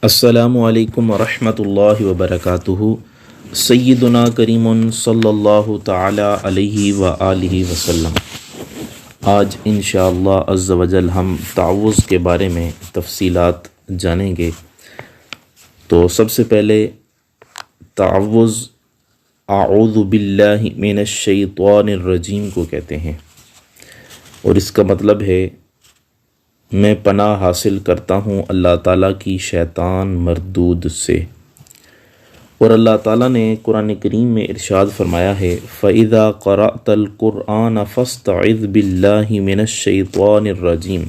السلام علیکم ورحمۃ اللہ وبرکاتہ۔ سیدنا کریم صلی اللہ تعالی علیہ وآلہ وسلم۔ آج انشاءاللہ عز و جل ہم تعوذ کے بارے میں تفصیلات جانیں گے۔ تو سب سے پہلے تعوذ اعوذ باللہ من الشیطان الرجیم کو کہتے ہیں، اور اس کا مطلب ہے میں پناہ حاصل کرتا ہوں اللہ تعالیٰ کی شیطان مردود سے۔ اور اللہ تعالیٰ نے قرآن کریم میں ارشاد فرمایا ہے فَإِذَا قَرَأْتَ الْقُرْآنَ فَاسْتَعِذْ بِاللَّهِ مِنَ الشَّيْطَانِ الرَّجِيمِ،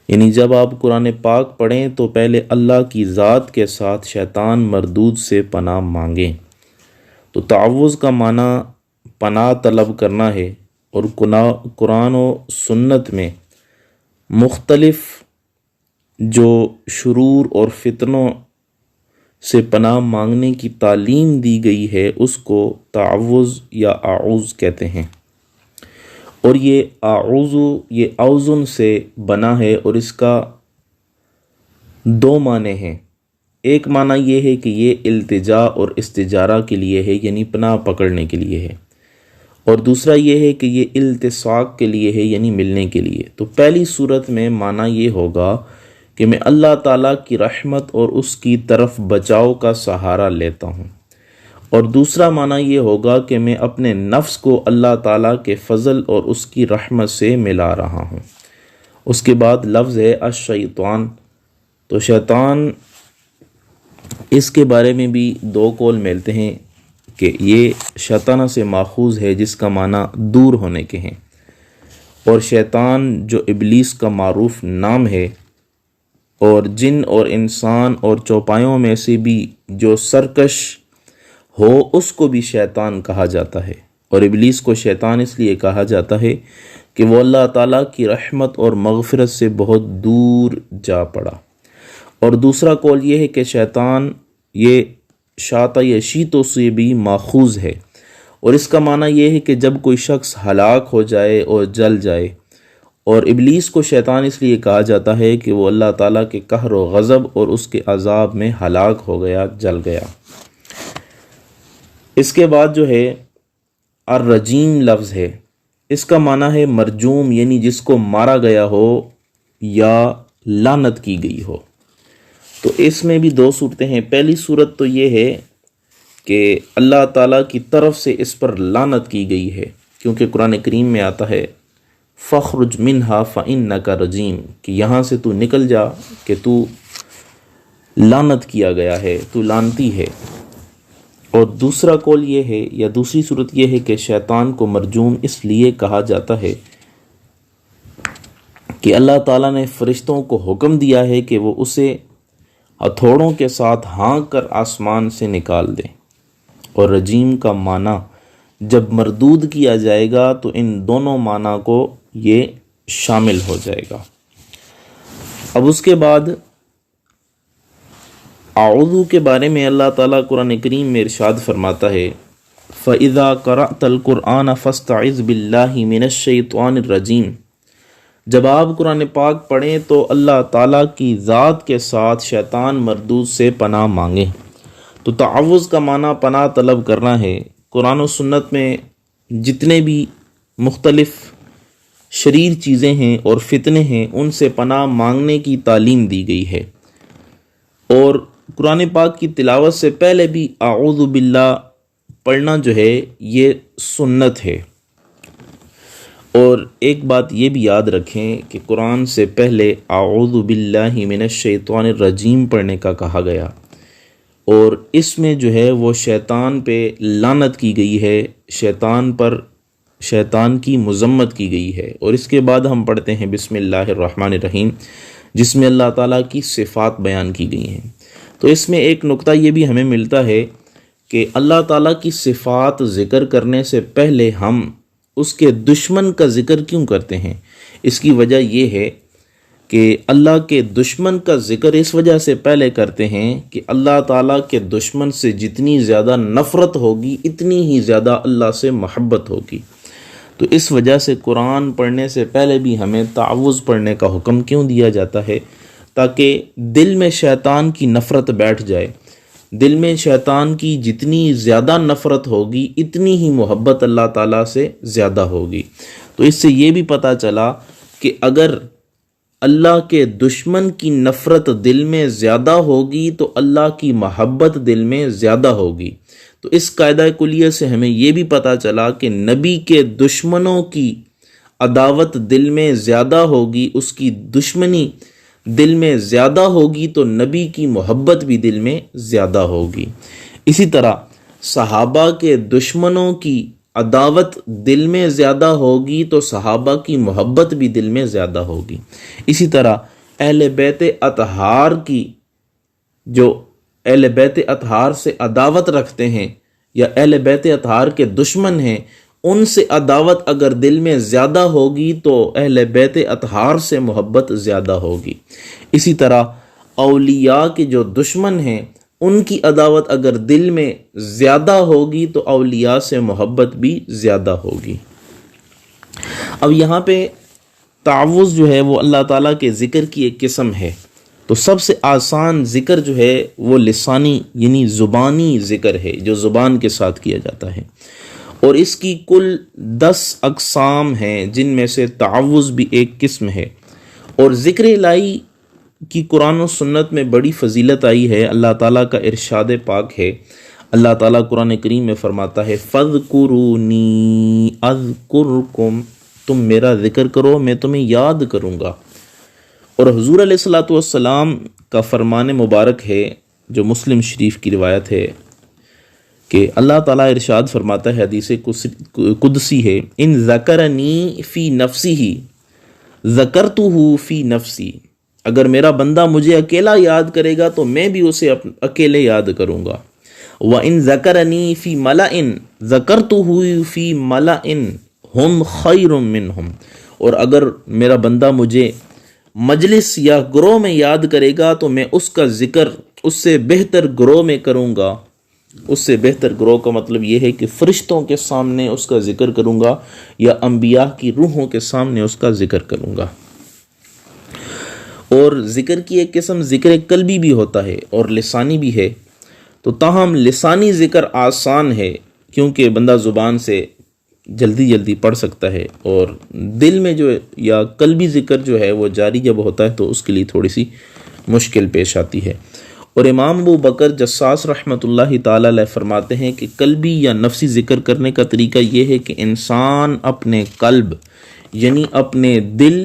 یعنی جب آپ قرآن پاک پڑھیں تو پہلے اللہ کی ذات کے ساتھ شیطان مردود سے پناہ مانگیں۔ تو تعوذ کا معنی پناہ طلب کرنا ہے، اور قرآن و سنت میں مختلف جو شرور اور فتنوں سے پناہ مانگنے کی تعلیم دی گئی ہے اس کو تعوذ یا اعوذ کہتے ہیں۔ اور یہ اعوذ یہ اوزن سے بنا ہے، اور اس کا دو معنی ہیں۔ ایک معنی یہ ہے کہ یہ التجا اور استجارہ کے لیے ہے، یعنی پناہ پکڑنے کے لیے ہے، اور دوسرا یہ ہے کہ یہ التصاق کے لیے ہے، یعنی ملنے کے لیے۔ تو پہلی صورت میں معنی یہ ہوگا کہ میں اللہ تعالیٰ کی رحمت اور اس کی طرف بچاؤ کا سہارا لیتا ہوں، اور دوسرا معنی یہ ہوگا کہ میں اپنے نفس کو اللہ تعالیٰ کے فضل اور اس کی رحمت سے ملا رہا ہوں۔ اس کے بعد لفظ ہے الشیطان۔ تو شیطان، اس کے بارے میں بھی دو قول ملتے ہیں کہ یہ شیطانہ سے ماخوذ ہے، جس کا معنی دور ہونے کے ہیں، اور شیطان جو ابلیس کا معروف نام ہے، اور جن اور انسان اور چوپایوں میں سے بھی جو سرکش ہو اس کو بھی شیطان کہا جاتا ہے۔ اور ابلیس کو شیطان اس لیے کہا جاتا ہے کہ وہ اللہ تعالیٰ کی رحمت اور مغفرت سے بہت دور جا پڑا۔ اور دوسرا قول یہ ہے کہ شیطان یہ شاطہ یشیتوں سے بھی ماخوذ ہے، اور اس کا معنی یہ ہے کہ جب کوئی شخص ہلاک ہو جائے اور جل جائے۔ اور ابلیس کو شیطان اس لیے کہا جاتا ہے کہ وہ اللہ تعالیٰ کے قہر و غضب اور اس کے عذاب میں ہلاک ہو گیا، جل گیا۔ اس کے بعد جو ہے الرجیم لفظ ہے، اس کا معنی ہے مرجوم، یعنی جس کو مارا گیا ہو یا لعنت کی گئی ہو۔ تو اس میں بھی دو صورتیں ہیں۔ پہلی صورت تو یہ ہے کہ اللہ تعالیٰ کی طرف سے اس پر لعنت کی گئی ہے، کیونکہ قرآن کریم میں آتا ہے فَخْرُجْ مِنْهَا فَإِنَّكَ رَجِيمٌ، کہ یہاں سے تو نکل جا کہ تو لعنت کیا گیا ہے، تو لعنتی ہے۔ اور دوسرا قول یہ ہے یا دوسری صورت یہ ہے کہ شیطان کو مرجوم اس لیے کہا جاتا ہے کہ اللہ تعالیٰ نے فرشتوں کو حکم دیا ہے کہ وہ اسے ہتھوڑوں کے ساتھ ہانک کر آسمان سے نکال دیں۔ اور رجیم کا معنی جب مردود کیا جائے گا تو ان دونوں معنی کو یہ شامل ہو جائے گا۔ اب اس کے بعد اعوذ کے بارے میں اللہ تعالیٰ قرآن کریم میں ارشاد فرماتا ہے فَإِذَا قَرَأْتَ الْقُرْآنَ فَاسْتَعِذْ بِاللَّهِ مِنَ الشَّيْطَانِ الرَّجِيمِ، جب آپ قرآن پاک پڑھیں تو اللہ تعالیٰ کی ذات کے ساتھ شیطان مردود سے پناہ مانگیں۔ تو تعوذ کا معنی پناہ طلب کرنا ہے۔ قرآن و سنت میں جتنے بھی مختلف شریر چیزیں ہیں اور فتنے ہیں ان سے پناہ مانگنے کی تعلیم دی گئی ہے، اور قرآن پاک کی تلاوت سے پہلے بھی اعوذ باللہ پڑھنا جو ہے یہ سنت ہے۔ اور ایک بات یہ بھی یاد رکھیں کہ قرآن سے پہلے اعوذ باللہ من الشیطان الرجیم پڑھنے کا کہا گیا، اور اس میں جو ہے وہ شیطان پہ لعنت کی گئی ہے، شیطان کی مذمت کی گئی ہے۔ اور اس کے بعد ہم پڑھتے ہیں بسم اللہ الرحمن الرحیم، جس میں اللہ تعالیٰ کی صفات بیان کی گئی ہیں۔ تو اس میں ایک نقطہ یہ بھی ہمیں ملتا ہے کہ اللہ تعالیٰ کی صفات ذکر کرنے سے پہلے ہم اس کے دشمن کا ذکر کیوں کرتے ہیں؟ اس کی وجہ یہ ہے کہ اللہ کے دشمن کا ذکر اس وجہ سے پہلے کرتے ہیں کہ اللہ تعالیٰ کے دشمن سے جتنی زیادہ نفرت ہوگی اتنی ہی زیادہ اللہ سے محبت ہوگی۔ تو اس وجہ سے قرآن پڑھنے سے پہلے بھی ہمیں تعوذ پڑھنے کا حکم کیوں دیا جاتا ہے؟ تاکہ دل میں شیطان کی نفرت بیٹھ جائے۔ دل میں شیطان کی جتنی زیادہ نفرت ہوگی اتنی ہی محبت اللہ تعالیٰ سے زیادہ ہوگی۔ تو اس سے یہ بھی پتہ چلا کہ اگر اللہ کے دشمن کی نفرت دل میں زیادہ ہوگی تو اللہ کی محبت دل میں زیادہ ہوگی۔ تو اس قاعدہ کلیہ سے ہمیں یہ بھی پتہ چلا کہ نبی کے دشمنوں کی عداوت دل میں زیادہ ہوگی، اس کی دشمنی دل میں زیادہ ہوگی تو نبی کی محبت بھی دل میں زیادہ ہوگی۔ اسی طرح صحابہ کے دشمنوں کی عداوت دل میں زیادہ ہوگی تو صحابہ کی محبت بھی دل میں زیادہ ہوگی۔ اسی طرح اہل بیت اطہار کی جو اہل بیت اطہار سے عداوت رکھتے ہیں یا اہل بیت اطہار کے دشمن ہیں، ان سے عداوت اگر دل میں زیادہ ہوگی تو اہل بیت اطہار سے محبت زیادہ ہوگی۔ اسی طرح اولیاء کے جو دشمن ہیں ان کی عداوت اگر دل میں زیادہ ہوگی تو اولیاء سے محبت بھی زیادہ ہوگی۔ اب یہاں پہ تعوذ جو ہے وہ اللہ تعالیٰ کے ذکر کی ایک قسم ہے۔ تو سب سے آسان ذکر جو ہے وہ لسانی یعنی زبانی ذکر ہے جو زبان کے ساتھ کیا جاتا ہے، اور اس کی کل 10 اقسام ہیں جن میں سے تعوذ بھی ایک قسم ہے۔ اور ذکر الہی کی قرآن و سنت میں بڑی فضیلت آئی ہے۔ اللہ تعالیٰ کا ارشاد پاک ہے، اللہ تعالیٰ قرآن کریم میں فرماتا ہے فَاذْكُرُونِي أَذْكُرْكُمْ، تم میرا ذکر کرو میں تمہیں یاد کروں گا۔ اور حضور علیہ الصلوۃ والسلام کا فرمان مبارک ہے جو مسلم شریف کی روایت ہے کہ اللہ تعالیٰ ارشاد فرماتا ہے، حدیث قدسی ہے، ان ذکرنی فی نفسی ذکرتہ فی نفسی، اگر میرا بندہ مجھے اکیلا یاد کرے گا تو میں بھی اسے اکیلے یاد کروں گا۔ وَإِن ذَكَرَنِي فِي مَلَئٍ ذَكَرْتُهُ فِي مَلَئٍ هُمْ خَيْرٌ مِّنْهُمْ، اور اگر میرا بندہ مجھے مجلس یا گروہ میں یاد کرے گا تو میں اس کا ذکر اس سے بہتر گروہ میں کروں گا۔ اس سے بہتر گروہ کا مطلب یہ ہے کہ فرشتوں کے سامنے اس کا ذکر کروں گا یا انبیاء کی روحوں کے سامنے اس کا ذکر کروں گا۔ اور ذکر کی ایک قسم ذکر قلبی بھی ہوتا ہے اور لسانی بھی ہے۔ تو تاہم لسانی ذکر آسان ہے کیونکہ بندہ زبان سے جلدی پڑھ سکتا ہے، اور دل میں جو یا قلبی ذکر جو ہے وہ جاری جب ہوتا ہے تو اس کے لیے تھوڑی سی مشکل پیش آتی ہے۔ اور امام ابو بکر جساس رحمۃ اللہ تعالی علیہ فرماتے ہیں کہ قلبی یا نفسی ذکر کرنے کا طریقہ یہ ہے کہ انسان اپنے قلب یعنی اپنے دل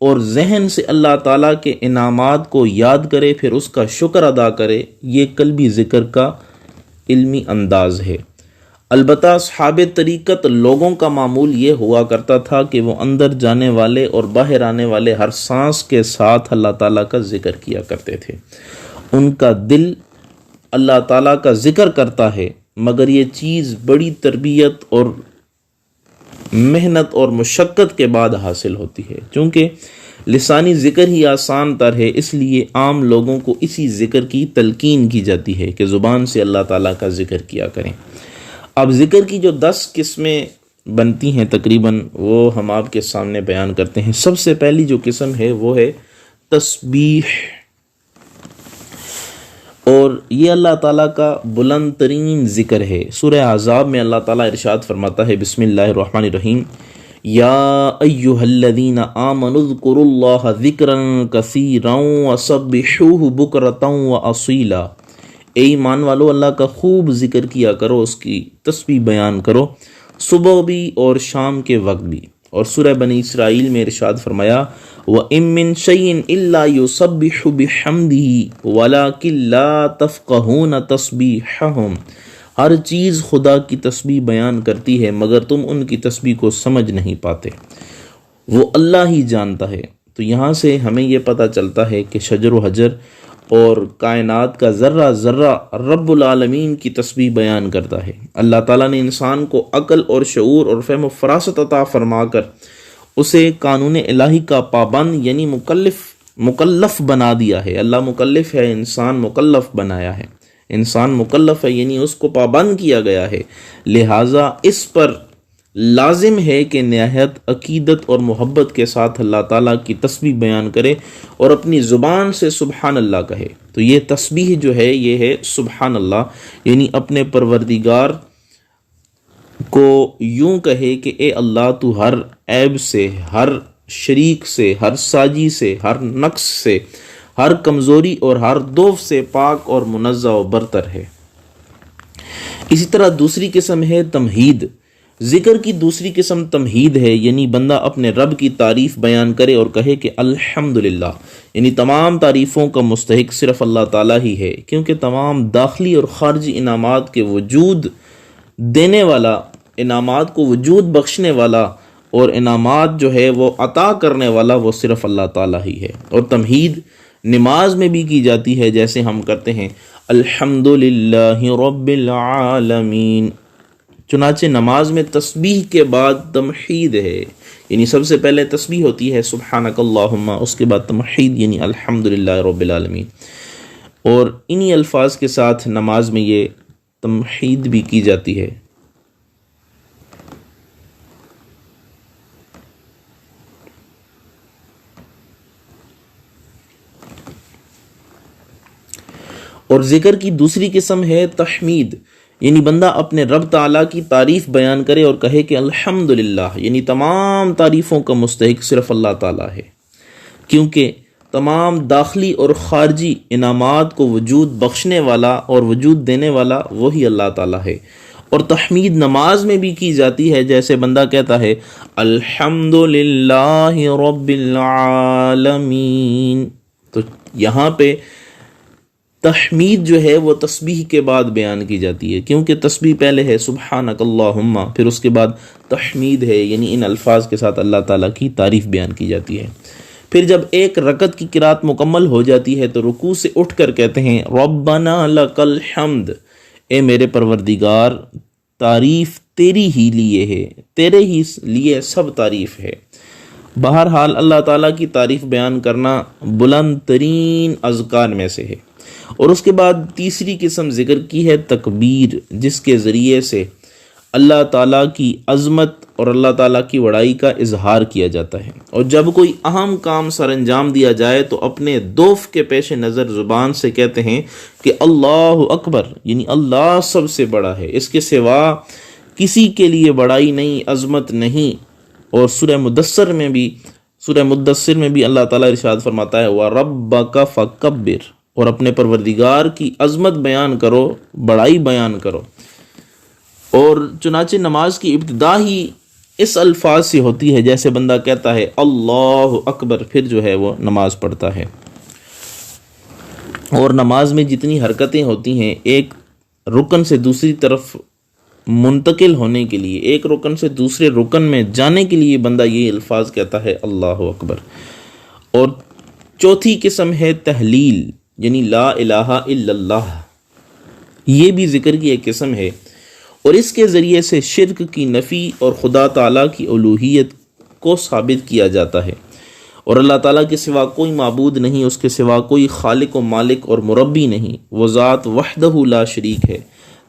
اور ذہن سے اللہ تعالیٰ کے انعامات کو یاد کرے، پھر اس کا شکر ادا کرے۔ یہ قلبی ذکر کا علمی انداز ہے۔ البتہ اصحاب طریقت لوگوں کا معمول یہ ہوا کرتا تھا کہ وہ اندر جانے والے اور باہر آنے والے ہر سانس کے ساتھ اللہ تعالیٰ کا ذکر کیا کرتے تھے۔ ان کا دل اللہ تعالیٰ کا ذکر کرتا ہے، مگر یہ چیز بڑی تربیت اور محنت اور مشقت کے بعد حاصل ہوتی ہے۔ چونکہ لسانی ذکر ہی آسان تر ہے، اس لیے عام لوگوں کو اسی ذکر کی تلقین کی جاتی ہے کہ زبان سے اللہ تعالیٰ کا ذکر کیا کریں۔ اب ذکر کی جو 10 قسمیں بنتی ہیں تقریباً وہ ہم آپ کے سامنے بیان کرتے ہیں۔ سب سے پہلی جو قسم ہے وہ ہے تسبیح، اور یہ اللہ تعالیٰ کا بلند ترین ذکر ہے۔ سورہ احزاب میں اللہ تعالیٰ ارشاد فرماتا ہے، بسم اللہ الرحمن الرحیم، یا ایہا الذین آمنوا اذکروا اللہ ذکرا کثیرا وسبحوہ بکرۃ واصیلا، اے ایمان والو اللہ کا خوب ذکر کیا کرو، اس کی تسبیح بیان کرو صبح بھی اور شام کے وقت بھی۔ اور سورہ بنی اسرائیل میں ارشاد فرمایا، وَإِن مِّن شَيْءٍ إِلَّا يُسَبِّحُ بِحَمْدِهِ وَلَٰكِن لَّا تَفْقَهُونَ تَسْبِيحَهُمْ، ہر چیز خدا کی تسبیح بیان کرتی ہے مگر تم ان کی تسبیح کو سمجھ نہیں پاتے، وہ اللہ ہی جانتا ہے۔ تو یہاں سے ہمیں یہ پتہ چلتا ہے کہ شجر و حجر اور کائنات کا ذرہ ذرہ رب العالمین کی تسبیح بیان کرتا ہے۔ اللہ تعالیٰ نے انسان کو عقل اور شعور اور فہم و فراست عطا فرما کر اسے قانون الہی کا پابند یعنی مکلف بنا دیا ہے۔ اللہ مکلف ہے، انسان مکلف بنایا ہے۔ انسان مکلف ہے یعنی اس کو پابند کیا گیا ہے، لہٰذا اس پر لازم ہے کہ نہایت عقیدت اور محبت کے ساتھ اللہ تعالیٰ کی تسبیح بیان کرے اور اپنی زبان سے سبحان اللہ کہے۔ تو یہ تسبیح جو ہے یہ ہے سبحان اللہ، یعنی اپنے پروردگار کو یوں کہے کہ اے اللہ تو ہر عیب سے، ہر شریک سے، ہر ساجی سے، ہر نقص سے، ہر کمزوری اور ہر ضعف سے پاک اور منزہ و برتر ہے۔ اسی طرح دوسری قسم ہے تمہید۔ ذکر کی دوسری قسم تمہید ہے، یعنی بندہ اپنے رب کی تعریف بیان کرے اور کہے کہ الحمدللہ، یعنی تمام تعریفوں کا مستحق صرف اللہ تعالیٰ ہی ہے، کیونکہ تمام داخلی اور خارجی انعامات کے وجود دینے والا، انعامات کو وجود بخشنے والا اور انعامات جو ہے وہ عطا کرنے والا وہ صرف اللہ تعالیٰ ہی ہے۔ اور تمہید نماز میں بھی کی جاتی ہے، جیسے ہم کرتے ہیں الحمدللہ رب العالمین۔ چنانچہ نماز میں تسبیح کے بعد تمحید ہے، یعنی سب سے پہلے تسبیح ہوتی ہے سبحانک اللہم، اس کے بعد تمحید یعنی الحمدللہ رب العالمین، اور انہی الفاظ کے ساتھ نماز میں یہ تمحید بھی کی جاتی ہے۔ اور ذکر کی دوسری قسم ہے تحمید، یعنی بندہ اپنے رب تعالیٰ کی تعریف بیان کرے اور کہے کہ الحمدللہ، یعنی تمام تعریفوں کا مستحق صرف اللہ تعالیٰ ہے، کیونکہ تمام داخلی اور خارجی انعامات کو وجود بخشنے والا اور وجود دینے والا وہی اللہ تعالیٰ ہے۔ اور تحمید نماز میں بھی کی جاتی ہے، جیسے بندہ کہتا ہے الحمدللہ رب العالمین۔ تو یہاں پہ تحمید جو ہے وہ تسبیح کے بعد بیان کی جاتی ہے، کیونکہ تسبیح پہلے ہے سبحانک اللہم، پھر اس کے بعد تحمید ہے، یعنی ان الفاظ کے ساتھ اللہ تعالیٰ کی تعریف بیان کی جاتی ہے۔ پھر جب ایک رکعت کی قرات مکمل ہو جاتی ہے تو رکوع سے اٹھ کر کہتے ہیں ربنا لک الحمد، اے میرے پروردگار تعریف تیری ہی لیے ہے، تیرے ہی لیے سب تعریف ہے۔ بہرحال اللہ تعالیٰ کی تعریف بیان کرنا بلند ترین اذکار میں سے ہے۔ اور اس کے بعد تیسری قسم ذکر کی ہے تکبیر، جس کے ذریعے سے اللہ تعالیٰ کی عظمت اور اللہ تعالیٰ کی بڑائی کا اظہار کیا جاتا ہے۔ اور جب کوئی اہم کام سر انجام دیا جائے تو اپنے ضعف کے پیش نظر زبان سے کہتے ہیں کہ اللہ اکبر، یعنی اللہ سب سے بڑا ہے، اس کے سوا کسی کے لیے بڑائی نہیں، عظمت نہیں۔ اور سورہ مدثر میں بھی اللہ تعالیٰ ارشاد فرماتا ہے وَرَبَّكَ فَكَبِّرْ، اور اپنے پروردگار کی عظمت بیان کرو، بڑائی بیان کرو۔ اور چنانچہ نماز کی ابتدا ہی اس الفاظ سے ہوتی ہے، جیسے بندہ کہتا ہے اللہ اکبر، پھر جو ہے وہ نماز پڑھتا ہے۔ اور نماز میں جتنی حرکتیں ہوتی ہیں، ایک رکن سے دوسری طرف منتقل ہونے کے لیے، ایک رکن سے دوسرے رکن میں جانے کے لیے بندہ یہ الفاظ کہتا ہے اللہ اکبر۔ اور چوتھی قسم ہے تحلیل، یعنی لا الہ الا اللہ، یہ بھی ذکر کی ایک قسم ہے، اور اس کے ذریعے سے شرک کی نفی اور خدا تعالیٰ کی الوہیت کو ثابت کیا جاتا ہے، اور اللہ تعالیٰ کے سوا کوئی معبود نہیں، اس کے سوا کوئی خالق و مالک اور مربی نہیں، وہ ذات وحدہ لا شریک ہے۔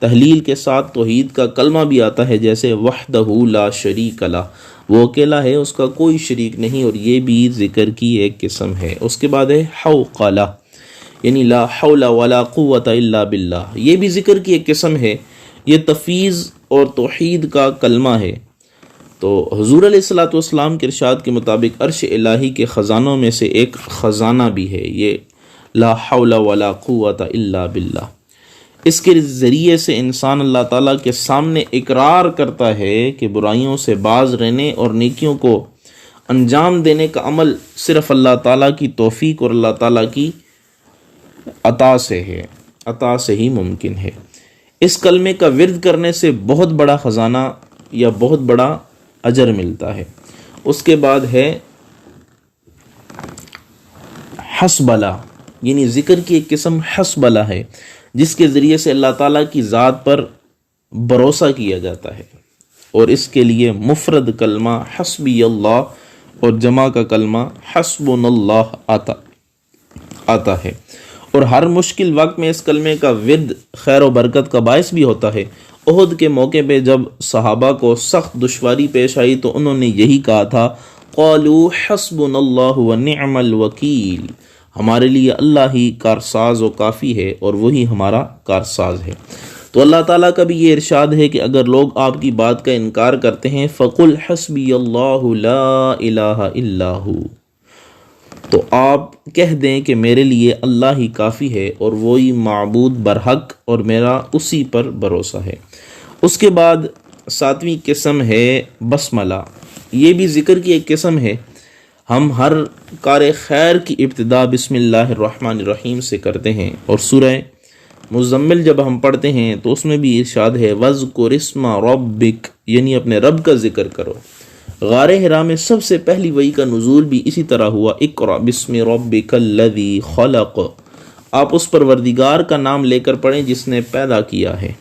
تحلیل کے ساتھ توحید کا کلمہ بھی آتا ہے، جیسے وحدہ لا شریک لہ، وہ اکیلا ہے، اس کا کوئی شریک نہیں، اور یہ بھی ذکر کی ایک قسم ہے۔ اس کے بعد ہے حوقلہ، یعنی لا حول ولا قوت الا باللہ، یہ بھی ذکر کی ایک قسم ہے، یہ تفویض اور توحید کا کلمہ ہے۔ تو حضور علیہ الصلوۃ والسلام کے ارشاد کے مطابق عرش الہی کے خزانوں میں سے ایک خزانہ بھی ہے یہ لا حول ولا قوت الا باللہ۔ اس کے ذریعے سے انسان اللہ تعالیٰ کے سامنے اقرار کرتا ہے کہ برائیوں سے باز رہنے اور نیکیوں کو انجام دینے کا عمل صرف اللہ تعالیٰ کی توفیق اور اللہ تعالیٰ کی عطا سے ہی ممکن ہے۔ اس کلمے کا ورد کرنے سے بہت بڑا خزانہ یا بہت بڑا اجر ملتا ہے۔ اس کے بعد ہے حسبلہ، یعنی ذکر کی ایک قسم حسبلہ ہے، جس کے ذریعے سے اللہ تعالیٰ کی ذات پر بھروسہ کیا جاتا ہے، اور اس کے لیے مفرد کلمہ حسبی اللہ اور جمع کا کلمہ حسبنا اللہ آتا ہے، اور ہر مشکل وقت میں اس کلمے کا ورد خیر و برکت کا باعث بھی ہوتا ہے، احد کے موقع پہ جب صحابہ کو سخت دشواری پیش آئی تو انہوں نے یہی کہا تھا، قالوا حسبنا اللہ ونعم الوکیل، ہمارے لیے اللہ ہی کارساز و کافی ہے اور وہی ہمارا کارساز ہے۔ تو اللہ تعالیٰ کا بھی یہ ارشاد ہے کہ اگر لوگ آپ کی بات کا انکار کرتے ہیں فَقُلْ حَسْبِيَ اللَّهُ لَا إِلَٰهَ إِلَّا هُوَ، تو آپ کہہ دیں کہ میرے لیے اللہ ہی کافی ہے اور وہی معبود برحق اور میرا اسی پر بھروسہ ہے۔ اس کے بعد 7ویں قسم ہے بسملہ، یہ بھی ذکر کی ایک قسم ہے۔ ہم ہر کار خیر کی ابتدا بسم اللہ الرحمن الرحیم سے کرتے ہیں، اور سورہ مزمل جب ہم پڑھتے ہیں تو اس میں بھی ارشاد ہے وَاذْكُرِ اسْمَ رَبِّكَ، یعنی اپنے رب کا ذکر کرو۔ غار حرا میں سب سے پہلی وحی کا نزول بھی اسی طرح ہوا، اقرأ بسم ربک الذی خلق، آپ اس پروردگار کا نام لے کر پڑھیں جس نے پیدا کیا ہے۔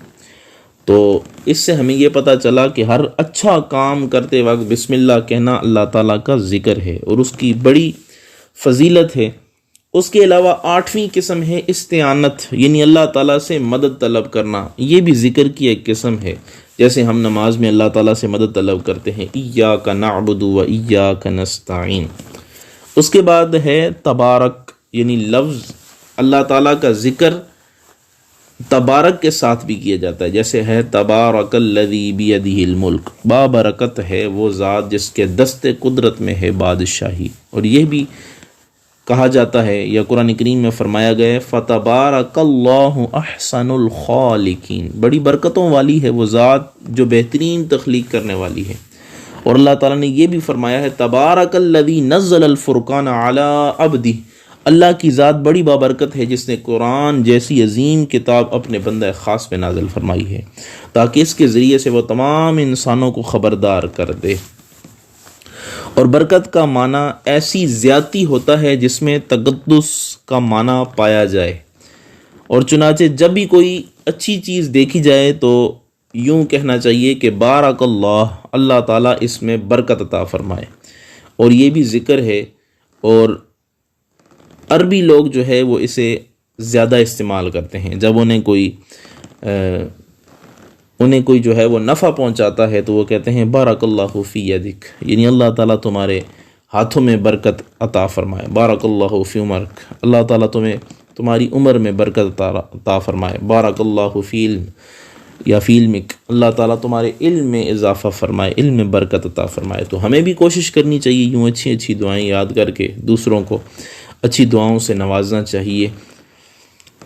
تو اس سے ہمیں یہ پتہ چلا کہ ہر اچھا کام کرتے وقت بسم اللہ کہنا اللہ تعالیٰ کا ذکر ہے اور اس کی بڑی فضیلت ہے۔ اس کے علاوہ 8ویں قسم ہے استعانت، یعنی اللہ تعالیٰ سے مدد طلب کرنا، یہ بھی ذکر کی ایک قسم ہے۔ جیسے ہم نماز میں اللہ تعالیٰ سے مدد طلب کرتے ہیں، ایاک نعبد و ایاک نستعین۔ اس کے بعد ہے تبارک، یعنی لفظ اللہ تعالیٰ کا ذکر تبارک کے ساتھ بھی کیا جاتا ہے، جیسے ہے تبارک الذی بیدہ الملک، بابرکت ہے وہ ذات جس کے دست قدرت میں ہے بادشاہی۔ اور یہ بھی کہا جاتا ہے یا قرآن کریم میں فرمایا گیا ہے فتبارک اللہ احسن الخالقین، بڑی برکتوں والی ہے وہ ذات جو بہترین تخلیق کرنے والی ہے۔ اور اللہ تعالیٰ نے یہ بھی فرمایا ہے تبارک الذی نزل الفرقان علی عبدہ، اللہ کی ذات بڑی بابرکت ہے جس نے قرآن جیسی عظیم کتاب اپنے بندہ خاص پہ نازل فرمائی ہے تاکہ اس کے ذریعے سے وہ تمام انسانوں کو خبردار کر دے۔ اور برکت کا معنی ایسی زیادتی ہوتا ہے جس میں تقدس کا معنی پایا جائے، اور چنانچہ جب بھی کوئی اچھی چیز دیکھی جائے تو یوں کہنا چاہیے کہ بارک اللہ، اللہ تعالیٰ اس میں برکت عطا فرمائے۔ اور یہ بھی ذکر ہے، اور عربی لوگ جو ہے وہ اسے زیادہ استعمال کرتے ہیں۔ جب انہیں کوئی جو ہے وہ نفع پہنچاتا ہے تو وہ کہتے ہیں بارک اللہ فی یدک، یعنی اللہ تعالیٰ تمہارے ہاتھوں میں برکت عطا فرمائے، بارک اللہ فی عمرک، اللہ تعالیٰ تمہاری عمر میں برکت عطا فرمائے، بارک اللہ فی علم یا فی علمک، اللہ تعالیٰ تمہارے علم میں اضافہ فرمائے، علم میں برکت عطا فرمائے۔ تو ہمیں بھی کوشش کرنی چاہیے یوں اچھی اچھی دعائیں یاد کر کے دوسروں کو اچھی دعاؤں سے نوازنا چاہیے۔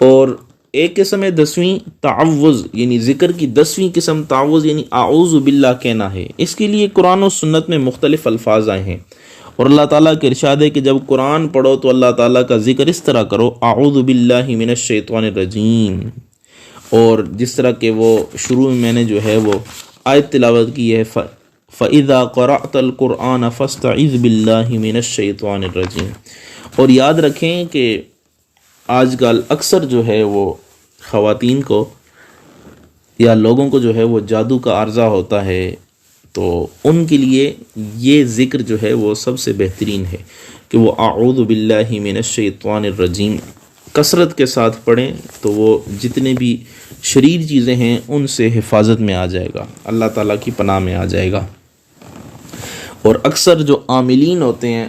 اور ایک قسم ہے 10ویں تعوذ، یعنی ذکر کی 10ویں قسم تعوذ یعنی اعوذ باللہ کہنا ہے۔ اس کے لیے قرآن و سنت میں مختلف الفاظ آئے ہیں، اور اللہ تعالیٰ کے ارشاد ہے کہ جب قرآن پڑھو تو اللہ تعالیٰ کا ذکر اس طرح کرو اعوذ باللہ من الشیطان الرجیم، اور جس طرح کہ وہ شروع میں میں نے جو ہے وہ آیت تلاوت کی ہے فَإِذَا قَرَأْتَ الْقُرْآنَ فَاسْتَعِذْ بِاللَّهِ مِنَ الشَّيْطَانِ الرَّجِيمِ۔ اور یاد رکھیں کہ آج کل اکثر جو ہے وہ خواتین کو یا لوگوں کو جو ہے وہ جادو کا عارضہ ہوتا ہے، تو ان کے لیے یہ ذکر جو ہے وہ سب سے بہترین ہے کہ وہ اعوذ باللہ من الشیطان الرجیم کثرت کے ساتھ پڑھیں، تو وہ جتنے بھی شریر چیزیں ہیں ان سے حفاظت میں آ جائے گا، اللہ تعالیٰ کی پناہ میں آ جائے گا۔ اور اکثر جو عاملین ہوتے ہیں،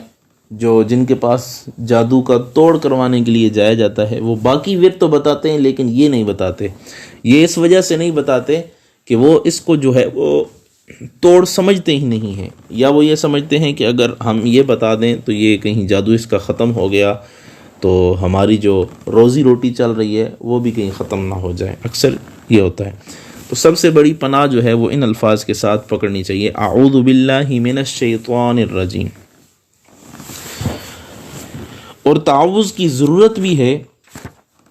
جن کے پاس جادو کا توڑ کروانے کے لیے جایا جاتا ہے، وہ باقی ورد تو بتاتے ہیں لیکن یہ نہیں بتاتے۔ یہ اس وجہ سے نہیں بتاتے کہ وہ اس کو جو ہے وہ توڑ سمجھتے ہی نہیں ہیں، یا وہ یہ سمجھتے ہیں کہ اگر ہم یہ بتا دیں تو یہ کہیں جادو اس کا ختم ہو گیا تو ہماری جو روزی روٹی چل رہی ہے وہ بھی کہیں ختم نہ ہو جائے، اکثر یہ ہوتا ہے۔ تو سب سے بڑی پناہ جو ہے وہ ان الفاظ کے ساتھ پکڑنی چاہیے، اعوذ باللہ من الشیطان الرجیم۔ اور تعوذ کی ضرورت بھی ہے،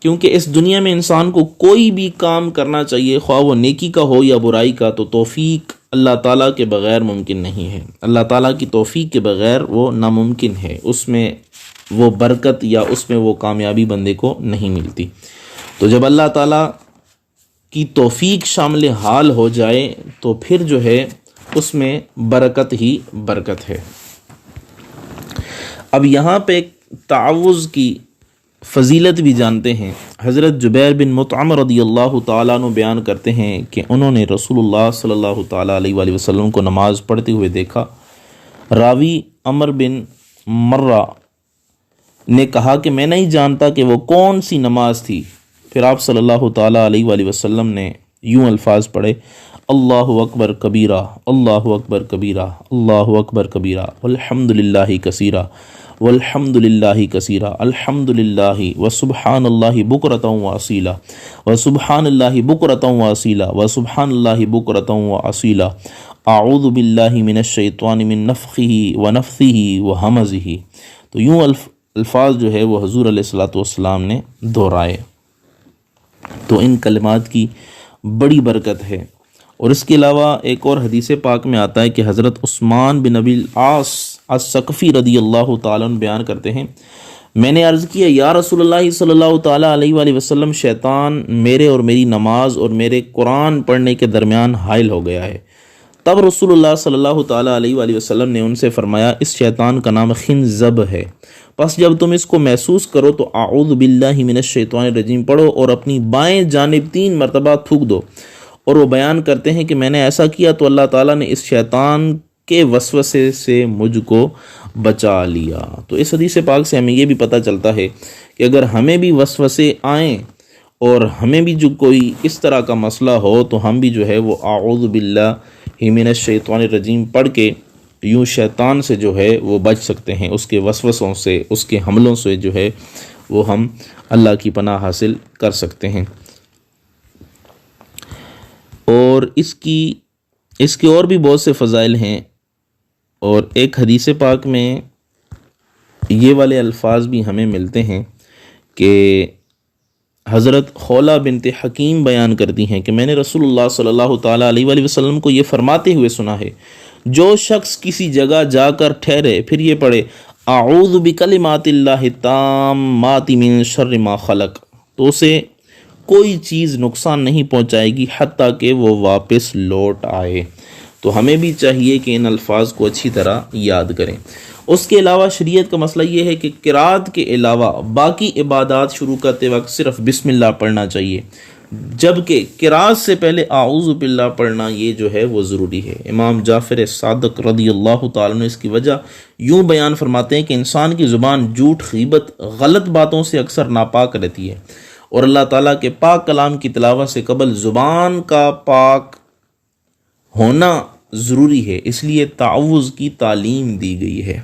کیونکہ اس دنیا میں انسان کو کوئی بھی کام کرنا چاہیے، خواہ وہ نیکی کا ہو یا برائی کا، تو توفیق اللہ تعالیٰ کے بغیر ممکن نہیں ہے۔ اللہ تعالیٰ کی توفیق کے بغیر وہ ناممکن ہے، اس میں وہ برکت یا اس میں وہ کامیابی بندے کو نہیں ملتی۔ تو جب اللہ تعالیٰ کی توفیق شامل حال ہو جائے تو پھر جو ہے اس میں برکت ہی برکت ہے۔ اب یہاں پہ تعوذ کی فضیلت بھی جانتے ہیں۔ حضرت جبیر بن مطعم رضی اللہ تعالیٰ عنہ بیان کرتے ہیں کہ انہوں نے رسول اللہ صلی اللہ تعالیٰ علیہ وآلہ وسلم کو نماز پڑھتے ہوئے دیکھا۔ راوی عمر بن مرہ نے کہا کہ میں نہیں جانتا کہ وہ کون سی نماز تھی۔ پھر آپ صلی اللہ تعالیٰ علیہ وآلہ وسلم نے یوں الفاظ پڑھے: اللہ اکبر کبیرہ، اللہ اکبر کبیرہ، اللہ اکبر کبیرہ، والحمد للہ کثیرہ، والحمد للہ کثیرہ، الحمد للہ وسبحان اللہ بکرۃ واصیلا، وسبحان اللہ بکرۃ واصیلا، وسبحان اللہ بکرۃ واصیلا، اعوذ باللہ من الشیطان من نفخہ ونفثہ وہمزہ۔ تو یوں الفاظ جو ہے وہ حضور علیہ الصلوۃ والسلام نے دہرائے۔ تو ان کلمات کی بڑی برکت ہے۔ اور اس کے علاوہ ایک اور حدیث پاک میں آتا ہے کہ حضرت عثمان بن ابی العاص الثقفی رضی اللہ تعالیٰ عنہ بیان کرتے ہیں، میں نے عرض کیا یا رسول اللہ صلی اللہ تعالیٰ علیہ وآلہ وسلم، شیطان میرے اور میری نماز اور میرے قرآن پڑھنے کے درمیان حائل ہو گیا ہے۔ تب رسول اللہ صلی اللہ تعالیٰ علیہ وآلہ وسلم نے ان سے فرمایا، اس شیطان کا نام خنزب ہے، پس جب تم اس کو محسوس کرو تو اعوذ باللہ من الشیطان الرجیم پڑھو اور اپنی بائیں جانب 3 مرتبہ تھوک دو۔ اور وہ بیان کرتے ہیں کہ میں نے ایسا کیا تو اللہ تعالیٰ نے اس شیطان کے وسوسے سے مجھ کو بچا لیا۔ تو اس حدیث پاک سے ہمیں یہ بھی پتہ چلتا ہے کہ اگر ہمیں بھی وسوسے آئیں اور ہمیں بھی جو کوئی اس طرح کا مسئلہ ہو تو ہم بھی جو ہے وہ اعوذ باللہ من الشیطان الرجیم پڑھ کے یوں شیطان سے جو ہے وہ بچ سکتے ہیں، اس کے وسوسوں سے، اس کے حملوں سے جو ہے وہ ہم اللہ کی پناہ حاصل کر سکتے ہیں۔ اور اس کے اور بھی بہت سے فضائل ہیں، اور ایک حدیث پاک میں یہ والے الفاظ بھی ہمیں ملتے ہیں کہ حضرت خولہ بنت حکیم بیان کرتی ہیں کہ میں نے رسول اللہ صلی اللہ تعالیٰ علیہ وآلہ وسلم کو یہ فرماتے ہوئے سنا ہے، جو شخص کسی جگہ جا کر ٹھہرے پھر یہ پڑھے اعوذ بکلمات اللہ التامات من شر ما خلق، تو اسے کوئی چیز نقصان نہیں پہنچائے گی حتیٰ کہ وہ واپس لوٹ آئے۔ تو ہمیں بھی چاہیے کہ ان الفاظ کو اچھی طرح یاد کریں۔ اس کے علاوہ شریعت کا مسئلہ یہ ہے کہ قرات کے علاوہ باقی عبادات شروع کرتے وقت صرف بسم اللہ پڑھنا چاہیے، جبکہ قرات سے پہلے اعوذ باللہ پڑھنا یہ جو ہے وہ ضروری ہے۔ امام جعفر صادق رضی اللہ تعالیٰ عنہ اس کی وجہ یوں بیان فرماتے ہیں کہ انسان کی زبان جھوٹ، غیبت، غلط باتوں سے اکثر ناپاک رہتی ہے، اور اللہ تعالیٰ کے پاک کلام کی تلاوت سے قبل زبان کا پاک ہونا ضروری ہے، اس لیے تعوذ کی تعلیم دی گئی ہے۔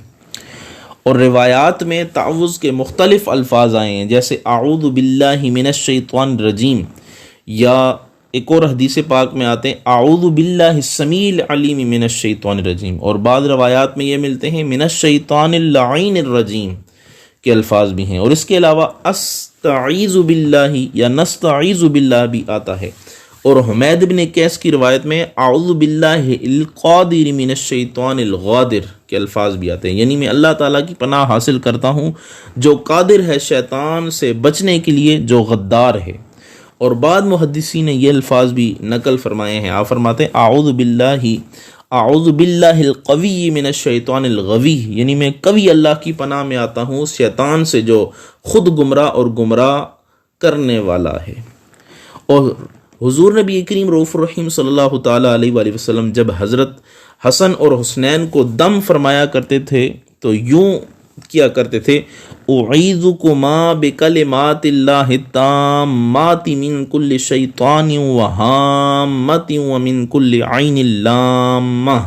اور روایات میں تعوذ کے مختلف الفاظ آئے ہیں، جیسے اعوذ باللہ من الشیطان الرجیم، یا ایک اور حدیث پاک میں آتے ہیں اعوذ باللہ السمیع العلیم من الشیطان الرجیم، اور بعض روایات میں یہ ملتے ہیں من الشیطان اللعین الرجیم کے الفاظ بھی ہیں۔ اور اس کے علاوہ استعیذ باللہ یا نستعیذ باللہ بھی آتا ہے، اور حمید بن قیس کی روایت میں اعوذ باللہ القادر من الشیطان الغادر کے الفاظ بھی آتے ہیں، یعنی میں اللہ تعالیٰ کی پناہ حاصل کرتا ہوں جو قادر ہے شیطان سے بچنے کے لیے، جو غدار ہے۔ اور بعد محدثین نے یہ الفاظ بھی نقل فرمائے ہیں، آپ فرماتے ہیں اعوذ باللہ القوی من الشیطان الغوی، یعنی میں قوی اللہ کی پناہ میں آتا ہوں اس شیطان سے جو خود گمراہ اور گمراہ کرنے والا ہے۔ اور حضور نبی کریم رؤوف الرحیم صلی اللہ تعالیٰ علیہ وآلہ وسلم جب حضرت حسن اور حسنین کو دم فرمایا کرتے تھے تو یوں کیا کرتے تھے اعیذکما بکلمات اللہ التامات من کل شیطان وہامت ومن کل عین لامہ،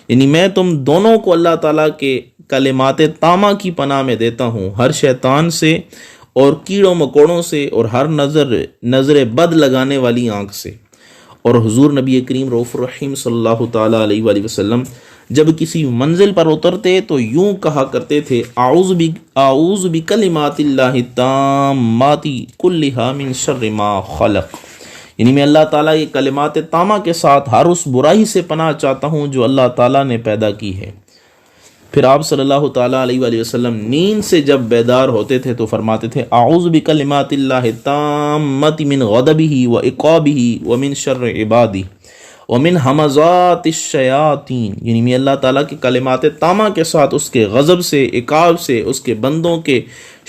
یعنی میں تم دونوں کو اللہ تعالیٰ کے کلمات تامہ کی پناہ میں دیتا ہوں، ہر شیطان سے اور کیڑوں مکوڑوں سے اور ہر نظر بد لگانے والی آنکھ سے۔ اور حضور نبی کریم رؤوف الرحیم صلی اللہ تعالیٰ علیہ وآلہ وسلم جب کسی منزل پر اترتے تو یوں کہا کرتے تھے اعوذ بکلمات اللہ التامات کلھا من شر ما خلق، یعنی میں اللہ تعالیٰ کے کلمات تامہ کے ساتھ ہر اس برائی سے پناہ چاہتا ہوں جو اللہ تعالیٰ نے پیدا کی ہے۔ پھر آپ صلی اللہ تعالیٰ علیہ وآلہ وسلم نیند سے جب بیدار ہوتے تھے تو فرماتے تھے اعوذ بکلمات اللہ التامات من غضبہ وعقابہ ومن شر عبادہ، ومن ہمزات الشیاطین، یعنی میں اللہ تعالیٰ کے کلمات تامہ کے ساتھ اس کے غضب سے، عقاب سے، اس کے بندوں کے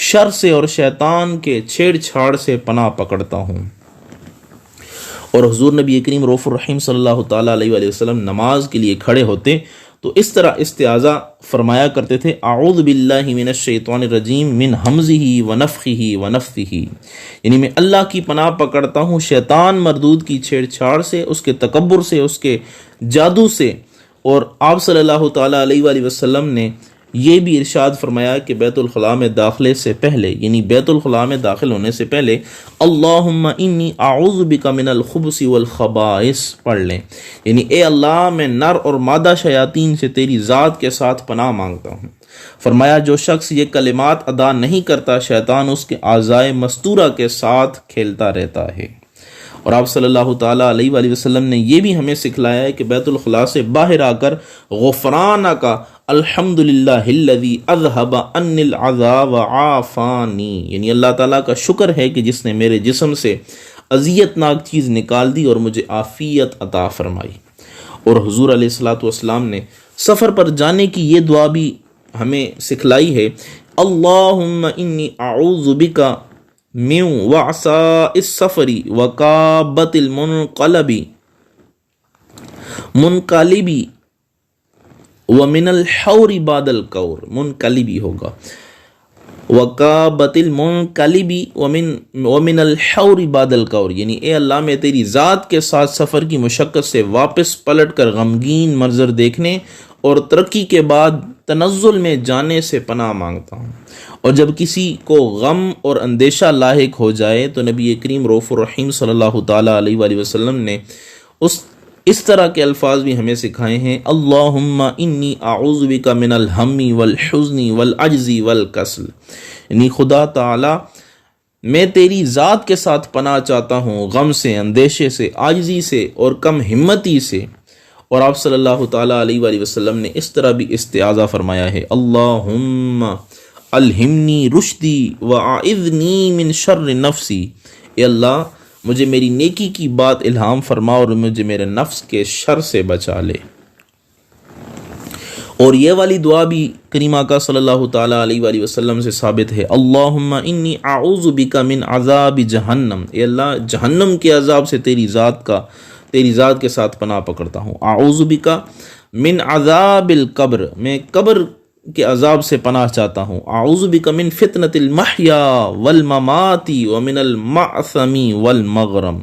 شر سے اور شیطان کے چھیڑ چھاڑ سے پناہ پکڑتا ہوں۔ اور حضور نبی کریم رؤوف الرحیم صلی اللہ تعالیٰ علیہ وآلہ وسلم نماز کے لیے کھڑے ہوتے تو اس طرح استعاذہ فرمایا کرتے تھے، اعوذ باللہ من الشیطان الرجیم من حمزہ ونفخہ ونفثہ، یعنی میں اللہ کی پناہ پکڑتا ہوں شیطان مردود کی چھیڑ چھاڑ سے، اس کے تکبر سے، اس کے جادو سے۔ اور آپ صلی اللہ تعالیٰ علیہ وآلہ وسلم نے یہ بھی ارشاد فرمایا کہ بیت الخلاء میں داخلے سے پہلے، یعنی بیت الخلاء میں داخل ہونے سے پہلے اللہم انی اعوذ بک من الخبث والخبائث پڑھ لیں، یعنی اے اللہ میں نر اور مادہ شیاطین سے تیری ذات کے ساتھ پناہ مانگتا ہوں۔ فرمایا جو شخص یہ کلمات ادا نہیں کرتا شیطان اس کے اعضائے مستورہ کے ساتھ کھیلتا رہتا ہے۔ اور آپ صلی اللہ تعالیٰ علیہ وآلہ وسلم نے یہ بھی ہمیں سکھلایا ہے کہ بیت الخلاء سے باہر آ کر غفرانک الحمدللہ الذی اذہب عنی العذاب وعافانی، یعنی اللہ تعالیٰ کا شکر ہے کہ جس نے میرے جسم سے اذیت ناک چیز نکال دی اور مجھے عافیت عطا فرمائی۔ اور حضور علیہ الصلوۃ والسلام نے سفر پر جانے کی یہ دعا بھی ہمیں سکھلائی ہے، اللہم انی اعوذ بک من وعثاء السفر وکابت منقلبی ومن الحور بعد الکور، منقلبی ہوگا، وکابت المنقلبی ومن الحور بعد الکور، یعنی اے اللہ میں تیری ذات کے ساتھ سفر کی مشقت سے واپس پلٹ کر غمگین منظر دیکھنے اور ترقی کے بعد تنزل میں جانے سے پناہ مانگتا ہوں۔ اور جب کسی کو غم اور اندیشہ لاحق ہو جائے تو نبی کریم رؤوف الرحیم صلی اللہ تعالیٰ علیہ وآلہ وسلم نے اس طرح کے الفاظ بھی ہمیں سکھائے ہیں، اللہم انی اعوذ بک من الہم والحزن والعجز والکسل، یعنی خدا تعالی میں تیری ذات کے ساتھ پناہ چاہتا ہوں غم سے، اندیشے سے، عاجزی سے اور کم ہمتی سے۔ اور آپ صلی اللہ تعالیٰ علیہ وآلہ وسلم نے اس طرح بھی استعاذہ فرمایا ہے، اللہم الہمنی رشدی واعذنی من شر نفسی، اے اللہ مجھے میری نیکی کی بات الہام فرما اور مجھے میرے نفس کے شر سے بچا لے۔ اور یہ والی دعا بھی کریم آقا صلی اللہ تعالیٰ علیہ وآلہ وسلم سے ثابت ہے، اللہم انی اعوذ بک من عذاب جہنم، اے اللہ جہنم کے عذاب سے تیری ذات کے ساتھ پناہ پکڑتا ہوں۔ اعوذ بک من عذاب القبر، میں قبر کے عذاب سے پناہ چاہتا ہوں۔ اعوذ بک من فتنۃ المحیا والممات ومن المعثم والمغرم،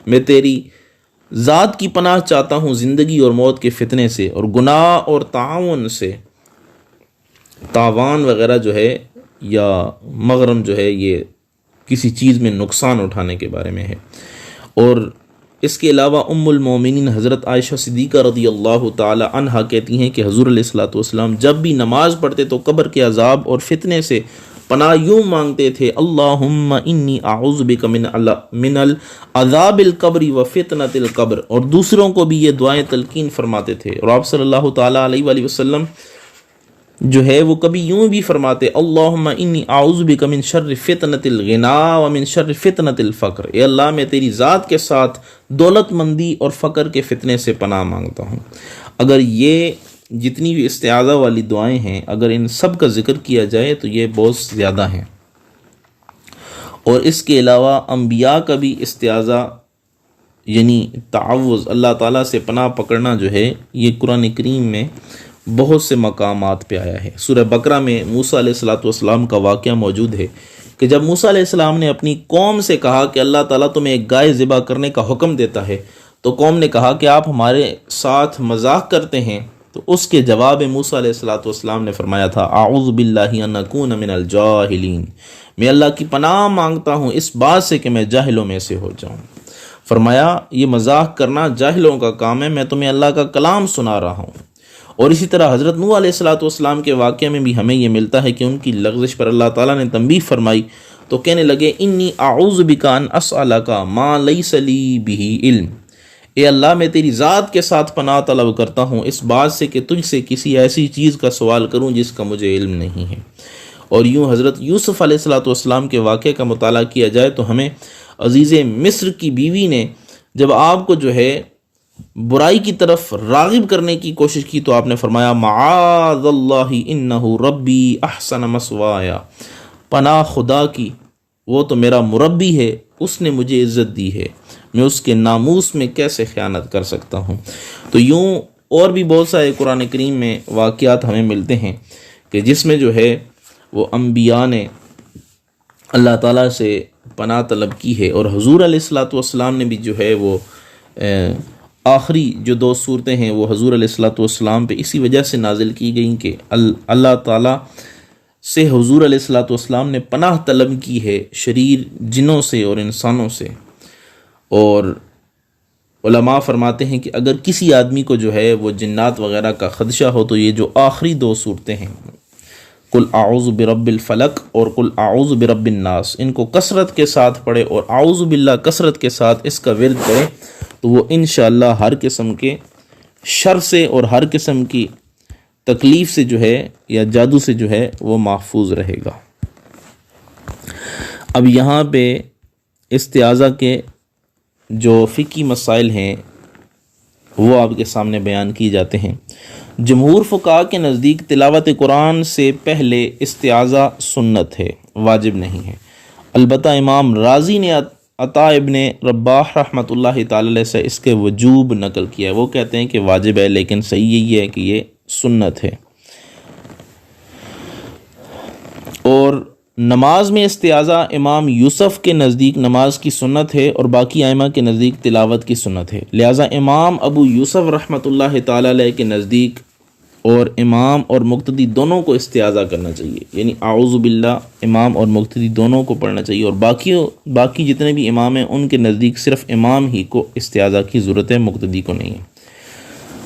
میں تیری ذات کی پناہ چاہتا ہوں زندگی اور موت کے فتنے سے اور گناہ اور تعاون سے۔ تاوان وغیرہ جو ہے یا مغرم جو ہے یہ کسی چیز میں نقصان اٹھانے کے بارے میں ہے۔ اور اس کے علاوہ ام المومنین حضرت عائشہ صدیقہ رضی اللہ تعالی عنہا کہتی ہیں کہ حضور علیہ الصلوۃ والسلام جب بھی نماز پڑھتے تو قبر کے عذاب اور فتنے سے پناہ یوں مانگتے تھے، اللہم انی اعوذ بک من العذاب القبر وفتنۃ القبر، اور دوسروں کو بھی یہ دعائیں تلقین فرماتے تھے۔ اور آپ صلی اللہ تعالیٰ علیہ وآلہ وسلم جو ہے وہ کبھی یوں بھی فرماتے، اللہم انی اعوذ بک من شر فتنۃ الغنا ومن شر فتنۃ الفقر، اے اللہ میں تیری ذات کے ساتھ دولت مندی اور فقر کے فتنے سے پناہ مانگتا ہوں۔ اگر یہ جتنی بھی استعاذہ والی دعائیں ہیں اگر ان سب کا ذکر کیا جائے تو یہ بہت زیادہ ہیں۔ اور اس کے علاوہ انبیاء کا بھی استعاذہ یعنی تعوذ، اللہ تعالیٰ سے پناہ پکڑنا جو ہے یہ قرآن کریم میں بہت سے مقامات پہ آیا ہے۔ سورہ بقرہ میں موسیٰ علیہ الصلوۃ والسلام کا واقعہ موجود ہے کہ جب موسیٰ علیہ السلام نے اپنی قوم سے کہا کہ اللہ تعالیٰ تمہیں ایک گائے ذبح کرنے کا حکم دیتا ہے تو قوم نے کہا کہ آپ ہمارے ساتھ مذاق کرتے ہیں، تو اس کے جواب میں موسیٰ علیہ الصلوۃ والسلام نے فرمایا تھا، اعوذ باللہ ان اکون من الجاہلین، میں اللہ کی پناہ مانگتا ہوں اس بات سے کہ میں جاہلوں میں سے ہو جاؤں۔ فرمایا یہ مذاق کرنا جاہلوں کا کام ہے، میں تمہیں اللہ کا کلام سنا رہا ہوں۔ اور اسی طرح حضرت نوح علیہ الصلوۃ والسلام کے واقعے میں بھی ہمیں یہ ملتا ہے کہ ان کی لغزش پر اللہ تعالیٰ نے تنبیہ فرمائی تو کہنے لگے، انی اعوذ بک ان اسألک ما لیس لی بہ علم، اے اللہ میں تیری ذات کے ساتھ پناہ طلب کرتا ہوں اس بات سے کہ تجھ سے کسی ایسی چیز کا سوال کروں جس کا مجھے علم نہیں ہے۔ اور یوں حضرت یوسف علیہ الصلوۃ والسلام کے واقعے کا مطالعہ کیا جائے تو ہمیں عزیز مصر کی بیوی نے جب آپ کو جو ہے برائی کی طرف راغب کرنے کی کوشش کی تو آپ نے فرمایا معاذ اللہ انہ ربی احسن مثوایا، پناہ خدا کی، وہ تو میرا مربی ہے، اس نے مجھے عزت دی ہے، میں اس کے ناموس میں کیسے خیانت کر سکتا ہوں۔ تو یوں اور بھی بہت سارے قرآن کریم میں واقعات ہمیں ملتے ہیں کہ جس میں جو ہے وہ انبیاء نے اللہ تعالیٰ سے پناہ طلب کی ہے، اور حضور علیہ الصلاۃ والسلام نے بھی جو ہے وہ آخری جو 2 صورتیں ہیں وہ حضور علیہ الصلاۃ والسلام پہ اسی وجہ سے نازل کی گئیں کہ اللہ تعالیٰ سے حضور علیہ الصلاۃ والسلام نے پناہ طلب کی ہے شریر جنوں سے اور انسانوں سے۔ اور علماء فرماتے ہیں کہ اگر کسی آدمی کو جو ہے وہ جنات وغیرہ کا خدشہ ہو تو یہ جو آخری 2 صورتیں ہیں قل اعوذ برب الفلق اور قل اعوذ برب الناس، ان کو کثرت کے ساتھ پڑھے اور اعوذ باللہ کثرت کے ساتھ اس کا ورد کرے تو وہ انشاءاللہ ہر قسم کے شر سے اور ہر قسم کی تکلیف سے جو ہے یا جادو سے جو ہے وہ محفوظ رہے گا۔ اب یہاں پہ استعاذہ کے جو فقہی مسائل ہیں وہ آپ کے سامنے بیان کی جاتے ہیں۔ جمہور فقہاء کے نزدیک تلاوت قرآن سے پہلے استعاذہ سنت ہے، واجب نہیں ہے۔ البتہ امام رازی نے عطا ابن رباح رحمۃ اللہ تعالی علیہ سے اس کے وجوب نقل کیا ہے، وہ کہتے ہیں کہ واجب ہے، لیکن صحیح یہی ہے کہ یہ سنت ہے۔ اور نماز میں استعاذہ امام یوسف کے نزدیک نماز کی سنت ہے اور باقی ائمہ کے نزدیک تلاوت کی سنت ہے، لہٰذا امام ابو یوسف رحمۃ اللہ تعالی علیہ کے نزدیک اور امام اور مقتدی دونوں کو استعاذہ کرنا چاہیے، یعنی اعوذ باللہ امام اور مقتدی دونوں کو پڑھنا چاہیے، اور باقی جتنے بھی امام ہیں ان کے نزدیک صرف امام ہی کو استعاذہ کی ضرورت ہے، مقتدی کو نہیں ہے۔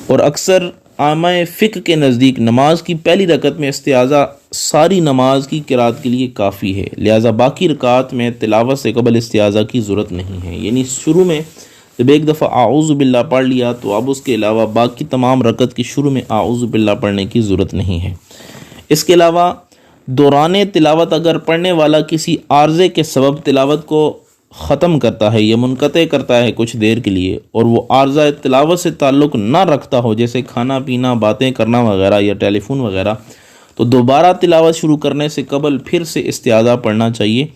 اور اکثر عامہ فقہ کے نزدیک نماز کی پہلی رکعت میں استعاذہ ساری نماز کی قرات کے لیے کافی ہے، لہٰذا باقی رکعات میں تلاوت سے قبل استعاذہ کی ضرورت نہیں ہے، یعنی شروع میں جب ایک دفعہ اعوذ باللہ پڑھ لیا تو اب اس کے علاوہ باقی تمام رکعت کی شروع میں اعوذ باللہ پڑھنے کی ضرورت نہیں ہے۔ اس کے علاوہ دوران تلاوت اگر پڑھنے والا کسی عارضے کے سبب تلاوت کو ختم کرتا ہے یا منقطع کرتا ہے کچھ دیر کے لیے اور وہ عارضہ تلاوت سے تعلق نہ رکھتا ہو، جیسے کھانا پینا، باتیں کرنا وغیرہ یا ٹیلی فون وغیرہ، تو دوبارہ تلاوت شروع کرنے سے قبل پھر سے استعاذہ پڑھنا چاہیے۔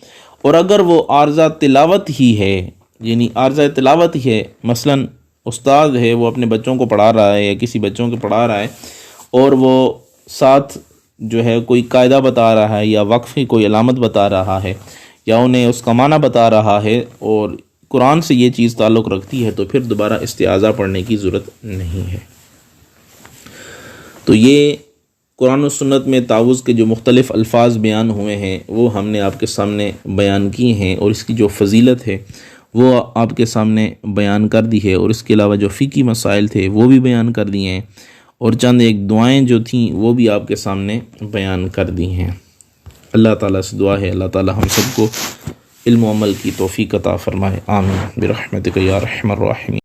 اور اگر وہ عارضہ تلاوت ہی ہے، یعنی عارضہ تلاوت ہی ہے، مثلا استاد ہے وہ اپنے بچوں کو پڑھا رہا ہے یا کسی بچوں کو پڑھا رہا ہے اور وہ ساتھ جو ہے کوئی قاعدہ بتا رہا ہے یا وقف کی کوئی علامت بتا رہا ہے یا انہیں اس کا معنی بتا رہا ہے اور قرآن سے یہ چیز تعلق رکھتی ہے تو پھر دوبارہ استعاذہ پڑھنے کی ضرورت نہیں ہے۔ تو یہ قرآن و سنت میں تعوذ کے جو مختلف الفاظ بیان ہوئے ہیں وہ ہم نے آپ کے سامنے بیان کیے ہیں، اور اس کی جو فضیلت ہے وہ آپ کے سامنے بیان کر دی ہے، اور اس کے علاوہ جو فقہی مسائل تھے وہ بھی بیان کر دیے ہیں، اور چند ایک دعائیں جو تھیں وہ بھی آپ کے سامنے بیان کر دی ہیں۔ اللہ تعالیٰ سے دعا ہے اللہ تعالیٰ ہم سب کو علم و عمل کی توفیق عطا فرمائے، آمین برحمتک یا ارحم الراحمین۔